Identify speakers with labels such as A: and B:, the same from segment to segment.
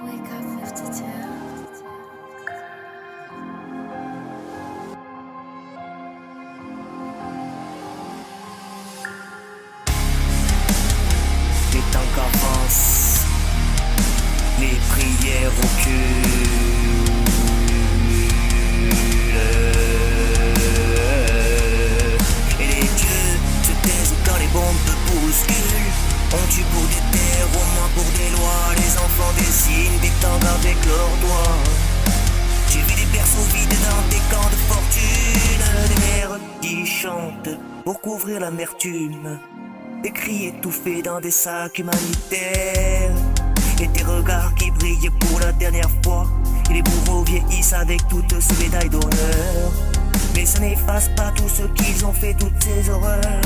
A: Wake up 52.
B: Les temps qu'avancent, les prières reculent. Et les dieux se taisent quand les bombes bousculent. On tue pour des terres, au moins pour des lois. Les enfants dessinent des temps avec leurs doigts. J'ai vu des berceaux vides dans des camps de fortune. Des mères qui chantent pour couvrir l'amertume. Des cris étouffés dans des sacs humanitaires. Et des regards qui brillent pour la dernière fois. Et les bourreaux vieillissent avec toutes ces médailles d'honneur. Mais ça n'efface pas tout ce qu'ils ont fait, toutes ces horreurs.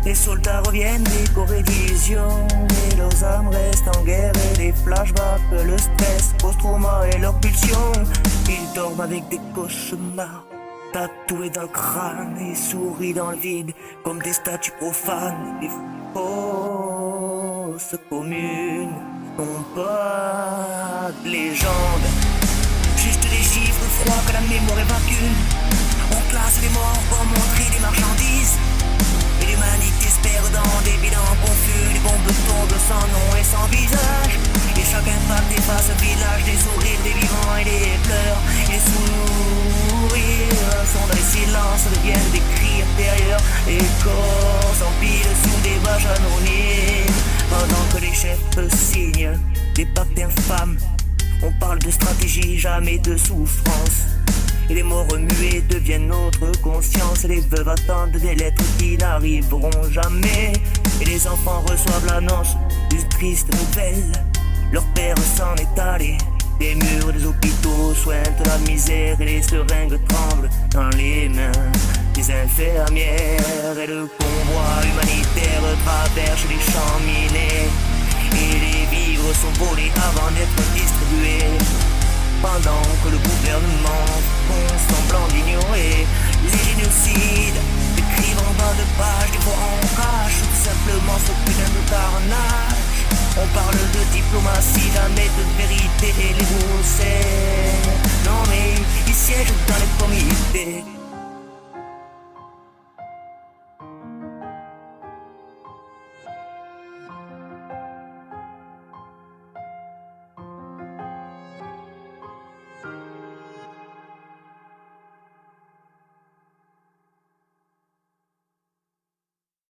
B: Les soldats reviennent des corréditions. Et leurs âmes restent en guerre. Et les flashbacks, le stress, post-trauma et leurs pulsions. Ils dorment avec des cauchemars tatoués dans le crâne et sourient dans le vide comme des statues profanes. Les fausses communes n'ont pas de légende, juste des chiffres froids que la mémoire évacue. On classe les morts pour montrer des marchandises. Et l'humanité se perd dans des bilans confus. Les bombes tombent sans nom et sans visage. Et chaque impact efface un village. Des sourires, des vivants et des pleurs. Et les sourires sont dans les silences, deviennent des cris intérieurs. Les corps s'empilent sous des bâches anonymes. Pendant que les chefs signent des pactes infâmes. On parle de stratégie, jamais de souffrance. Et les morts muets deviennent notre conscience. Et les veuves attendent des lettres qui n'arriveront jamais. Et les enfants reçoivent l'annonce d'une triste nouvelle. Leur père s'en est allé. Des murs des hôpitaux sointent la misère. Et les seringues tremblent dans les mains des infirmières. Et le convoi humanitaire traverse les champs minés. Et les vivres sont volés avant d'être distribués. Pendant que le gouvernement font semblant d'ignorer les génocides, écrivent en bas de page, des fois on cache tout simplement ce putain de carnage. On parle de diplomatie, jamais de vérité et les gousses. Non mais ils siègent dans les comités.